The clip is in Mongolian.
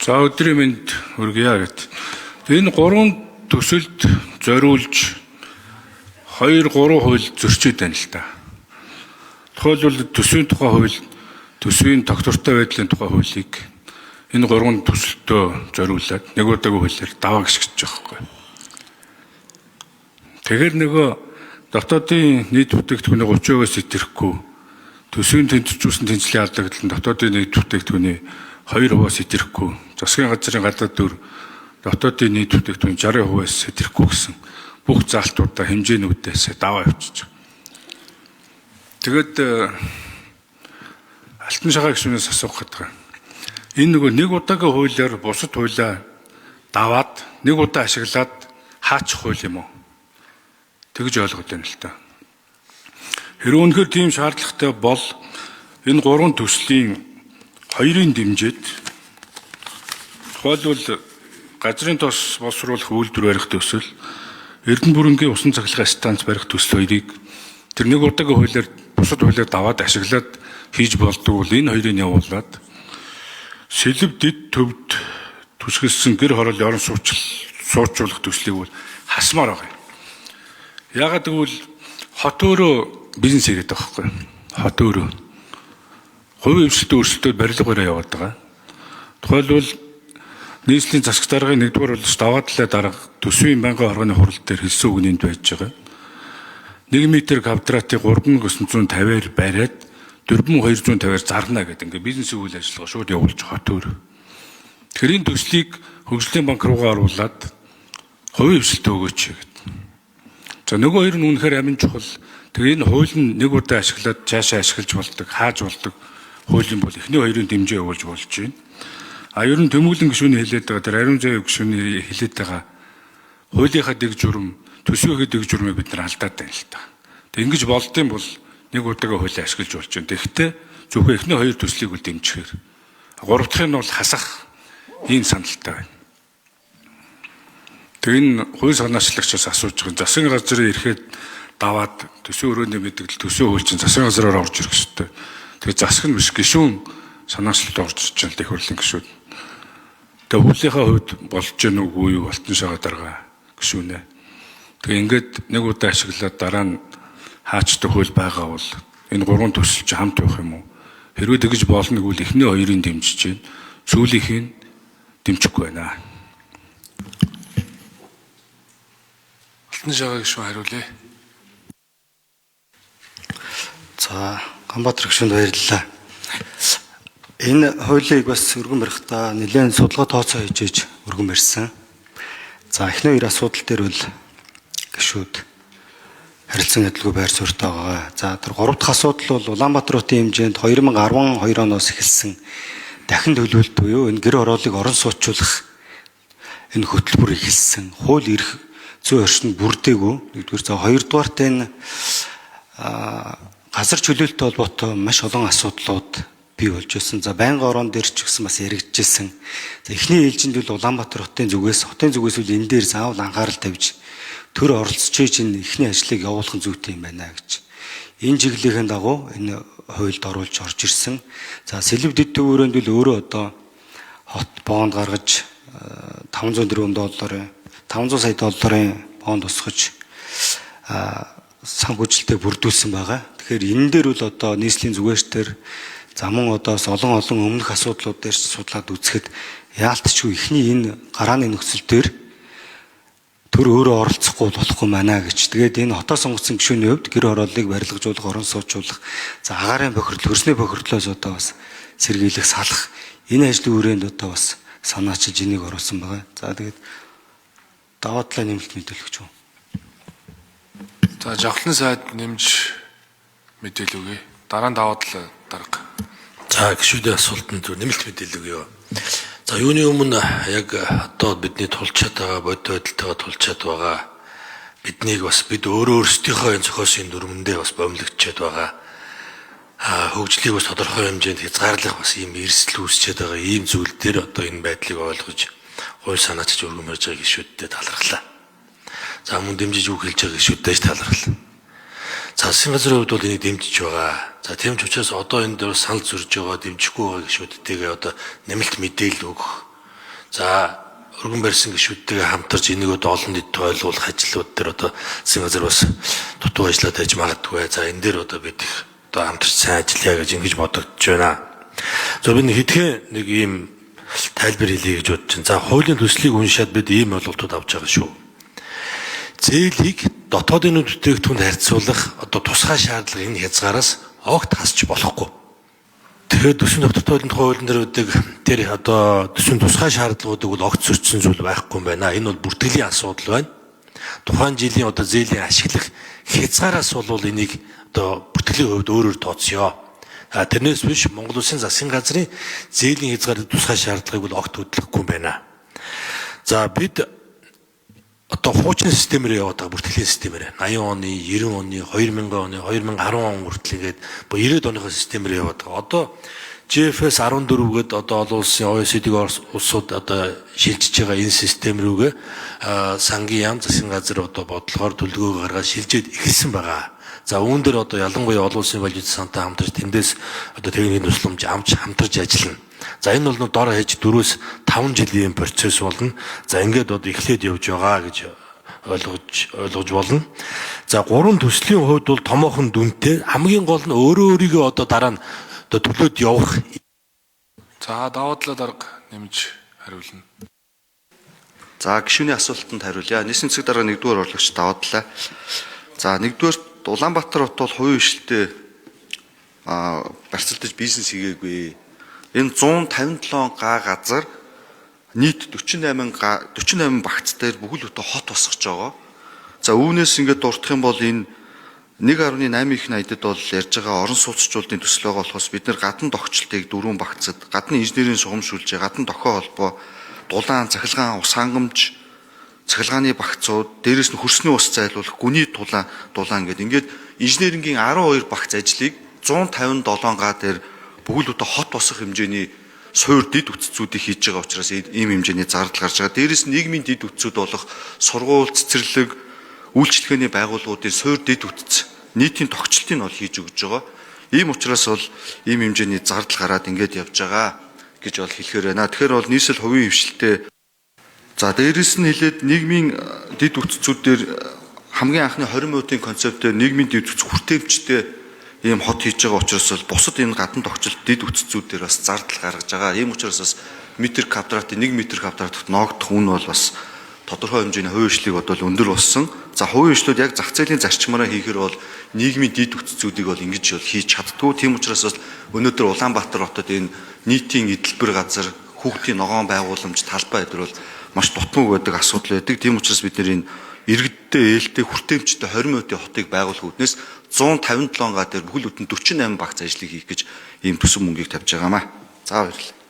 За өдрийн мэнд хүргье гэт. Энэ гурван төсөлд зориулж 2-3 хууль зөрчиж байна л да. Тухайлбал төсвийн тухай хууль, төсвийн тогтвортой байдлын тухай хуулийг энэ гурван төсөлтөө зориулаад нэг удаагүй хуулиар даваа гიშгэж байгаа байхгүй. Тэгэхээр нөгөө дотоодын нийт бүтээгдэхүүний 30%-аас итэрэхгүй төсвийн тэнцвэржүүлсэн тэнцлийн алдагдлан дотоодын нийт бүтээгдэхүүний 2%-аас итэрэхгүй засгийн газрын гадаад дүр дотоодын нийт бүтээгдэхүүний 60%-аас итэрэхгүй гэсэн бүх заалтуудаа хэмжээнүүдээс даваа явуулчих. Тэгээд алтан шагаа гишүүнээс асуух гэдэг. Энэ нөгөө нэг удаагийн хуулиар бусад хуулиа даваад нэг удаа ашиглаад хаачих хууль юм уу? Тэгж ойлгоод байна л та. Хэрвээ үнэхээр тийм шаардлагатай бол энэ гурван төслийн хоёрын дэмжиж тухайлбал газрын тос боловсруулах үйлдвэр барих төсөл, Эрдэнэ бүрэнгийн усан цахилгаан станц барих төсөл хоёрыг тэр нэг удаагийн хуулиар бусад хуулиар даваад ашиглаад хийж болдог бол энэ хоёрыг явуулаад сэлэв дэд төвд түшгэлсэн гэр хорооллын орон суучлуулах төслийг бол хасмаар байгаа юм. Яагаад гэвэл хот өөрөө бизнес хийгээд байгаа байхгүй. Хот өөрөө хувийн хвшилтөд өөрчлөлтөд барилгаараа яваад байгаа. Тухайлбал нийслэлийн засаг даргын 1-р улс даваа талаа дарга төсвийн байнгын хоргоны хурал дээр хэлсэн үгнийнд байж байгаа. 1 м квадратыг 3,950-аар бариад 4,250-аар зарна гэдэг ингээ бизнесийн үйл ажиллагаа шууд явуулж хот өөрөө. Тэгэхээр энэ төслийг хөгжлийн банк руугаа оруулаад хувийн хвшилтөд өгөөч гэдэг. За нөгөө хоёр нь үнэхээр амин чухал. Тэгээ энэ хууль нь нэг удаа ашиглаад цаашаа ашиглаж болдог, хааж болдог хууль юм бол эхний хоёрын дэмжээ явуулж болж байна. А ер нь Тэмүүлэн гишүүний хэлээд байгаа, тэр Ариун Заяа гишүүний хэлээд байгаа хуулийнхаа дэг журам, төсвийнхээ дэг журмыг бид нар алдаад байна л та. Тэг ингэж болдсон бол нэг удаагийн хуулийг ашиглаж болж байна. Тэгэхдээ зөвхөн эхний хоёр төслийг үл дэмжихээр гурав дахь нь бол хасах ийм саналтай байна. Тэг энэ хууль санаачлагчаас асууж байгаа. Засгийн газрын ирэхэд даваад төсвийн өрөөний мэдээлэл төсвийн хууль чинь засгийн газраар орж ирэх ёстой. Тэгээ засаг нь биш гишүүн санаачлалд орж ирж байгаа их хурлын гишүүд. Тэгээ хуулийнхаа хувьд болж гэнэ үгүй юу алтан шагаа дарга гишүүнэ. Тэгээ ингээд нэг удаа ашиглаад дараа нь хаачдаг хууль байгаа бол энэ гурван төсөл чи хамт явах юм уу? Хэрвээ тэгж болно гэвэл эхний хоёрын дэмжиж чинь сүүлийнхийг дэмжихгүй байна. Алтан шагаа гишүүн хариулъя. За, Ганбаатар гишүүнд баярлалаа. Энэ хуулийг бас өргөн барихтаа нэлээд судалгаа тооцоо хийж өргөн барьсан. За, эхний хоёр асуудал дээр бол гишүүд харилцан адилгүй байр суурьтай байгаа. За, тэр гурав дахь асуудал бол Улаанбаатар хотын хэмжээнд 2012 оноос эхэлсэн дахин төлөвлөлт буюу энэ гэр хорооллыг орон суучлуулах энэ хөтөлбөр эхэлсэн. Хууль эрх зүйн орчинд бүрдээгүй. Нэгдүгээр за хоёрдугаарт энэ газар чөлөөлтөй холбоотой маш олон асуудлууд бий болж байсан. За байнгын орон дээр ч гэсэн бас яригдчихсэн. За эхний ээлжинд бол Улаанбаатар хотын зүгээс үл энэ дээр заавал анхаарал тавьж төр оролцож энэ эхний ажлыг явуулах зүйтэй юм байна гэж. Энэ чиглэлийн дагуу энэ хуульд оруулж орж ирсэн. За сэлэв дэд төвөрөнд л өөрөө одоо хот бонд гаргаж $500 сая долларын бонд усгаж санхүүжилтээ бүрдүүлсэн байгаа. Тэгэхээр энэ дээр бол одоо нийслэлийн зүгээштэр замун одоос олон өмнөх асуудлууд дээр судлаад үзэхэд яалтчгүй ихний энэ гарааны нөхцөл дээр төр өөрөө оролцохгүй болохгүй маа гэж. Тэгээд энэ хотоо сонгоцсон гишүүний хувьд гэр хорооллыг барилгажуулах, орон суучлуулах, за агаарын бохирдол, хөрсний бохирдлоос одоо бас сэргийлэх, салах энэ ажлын хүрээнд одоо бас санаачилж энийг оруулсан байгаа. За тэгээд даваа талаа нэмэлт мэдээлэл өгч. За, Жавхлан сайд нэмж мэдээлэл өгье. Дараа нь даваа талаа дарга. За, гишүүдийн асуултанд нэмэлт мэдээлэл өгье. За, юуны өмнө яг одоо бидний тулчаад байгаа бодит байдалтайгаа тулчаад байгаа биднийг бас бид өөрсдийнхөө энэ зохиосын дүрмэндээ бас бомлогдчихэд байгаа. Хөгжлийг бас тодорхой хэмжээнд хязгаарлах бас ийм эрсдэл үүсчихэд байгаа ийм зүйл дээр одоо энэ байдлыг ойлгож хууль санаачилж өргөн барьж байгаа гишүүдтэй талархлаа. За, мөн дэмжиж үг хэлж байгаа гишүүдтэй талархлаа. За, засгийн газрын хувьд бол энийг дэмжиж байгаа. За, тийм ч учраас одоо энэ дээр санал зөрж байгаа, дэмжихгүй байгаа гишүүдтэйгээ одоо нэмэлт мэдээлэл өгөх За өргөн барьсан гишүүдтэйгээ хамтарч энийг одоо олон нийтэд ойлгуулах ажлууд дээр одоо засгийн газар бас дутуу ажиллаад байж магадгүй. За энэ дээр одоо бид их одоо хамтарч сайн ажиллая гэж ингэж бодогдож байна. За бид хэдхэн нэг ийм тайлбар хэлье гэж бодож байна. За хуулийн төслийг уншаад бид ийм ойлголтууд авч байгаа шүү. Зээлийг дотоодын бүтээгдэхүүнд харьцуулах одоо тусгай шаардлага энэ хязгаараас огт хасч болохгүй. Тэгэхээр төсвийн докторийн хуулийн дээр үүдэг тэр одоо төсвийн тусгай шаардлагуудыг бол огт зөрчсөн зүйл байхгүй юм байна. Энэ бол бүртгэлийн асуудал байна. Тухайн жилийн одоо зээлийн ашиглах хязгаараас бол энийг одоо бүртгэлийн хувьд өөрөөр тооцъё. Тэрнээс биш Монгол Улсын засгийн газрын зээлийн хязгаарын тусгай шаардлагыг бол огт хөдлөхгүй юм байна. За бид одоо хуучин системээр яваад байгаа бүртгэлийн системээр 80 оны, 90 оны, 2000 оны, 2010 он хүртэл ингээд 90-ад оныхоо системээр яваад байгаа. Одоо GFS 14 гээд одоо олон улсын OECD улсууд одоо шилжиж байгаа энэ систем рүүгээ сангийн яам засгийн газар одоо бодлогоор төлөвлөгөө гаргаад шилжээд эхэлсэн байгаа. За үүн дээр одоо ялангуяа олон улсын балжид сантай хамтарч тэндээс одоо техникийн тусламж авч хамтарч ажиллана. За энэ бол дор хаяж 4-5 жилийн процесс болно. За ингээд одоо эхлээд явж байгаа гэж ойлгож болно. За 3 төслийн хувьд бол томоохон дүнтэй хамгийн гол нь өөрийгөө одоо дараа нь одоо төлөөд явах. За даваа талаа дарга нэмж хариулна. За гишүүний асуултанд хариулъя. Нийслэлийн засаг дарга 1-р орлогч даваа талаа. За 1-р Улаанбаатар хот бол хувийн хвшилтэд барьцаалтаж бизнес хийгээгүй. Энэ 157 га газар нийт 48 багц дээр бүхэл бүтэн хот босгож байгаа. За үүнээс ингээд дурдах юм бол энэ 1.8 их найдад бол ярьж байгаа орон сууцчлалын төсөл байгаа болохоос бид нэр гадна тогтчлтыг 4 багцад, гадна инженерийн сугамшуулж, гадна дохио холбоо, дулаан, цахилгаан, ус хангамж, цахилгааны багцууд, дээрэс нь хөрсний ус зайлуулах, гүний дулаан ингээд инженерингийн 12 багц ажлыг 157 га дээр бүгд өдөө хот босох хэмжээний суур дид үтцүүдийг хийж байгаа учраас ийм хэмжээний зардал гарч байгаа. Дээрээс нь нийгмийн дид үтцүүд болох сургууль, цэцэрлэг, үйлчлэгээний байгууллагуудын суур дид үтц нийтийн тогтчлтыг нь бол хийж өгж байгаа. Ийм учраас бол ийм хэмжээний зардал гараад ингээд явж байгаа гэж бол хэлэхээр байна. Тэгэхээр бол нийслэл хувийн хвшилтэд за дээрээс нь хэлээд нийгмийн дид үтцүүдээр хамгийн анхны 20 минутын концептээр нийгмийн дид үтц хүртээмжтэй ийм хот хийж байгаа учраас бол бусад энэ гадна тогтчлт дид үтцүүдээр бас зардал гаргаж байгаа. Ийм учраас бас метр квадратын 1 метр квадратт ноогдох үн бол бас тодорхой хэмжээний хувийн хвшлийг бодвол өндөр болсон. За хувийн хвшлүүд яг зах зээлийн зарчмаараа хийхээр бол нийгмийн дид үтцүүдийг бол ингэж бол хийж чаддгүй. Тийм учраас бол өнөөдөр Улаанбаатар хотод энэ нийтийн эдэлбэр газар, хүүхдийн ногоон байгууламж, талбай эдэр бол маш дутмаг байдаг асуудал байдаг. Тийм учраас бид нэр энэ иргэдтэй ээлтэй хүртээмжтэй 20 минутын хотыг байгуулах үүднээс 157 га дээр бүхэл бүтэн 48 багц ажлыг хийх гэж ийм төсөв мөнгийг тавьж байгаамаа. За баярлалаа.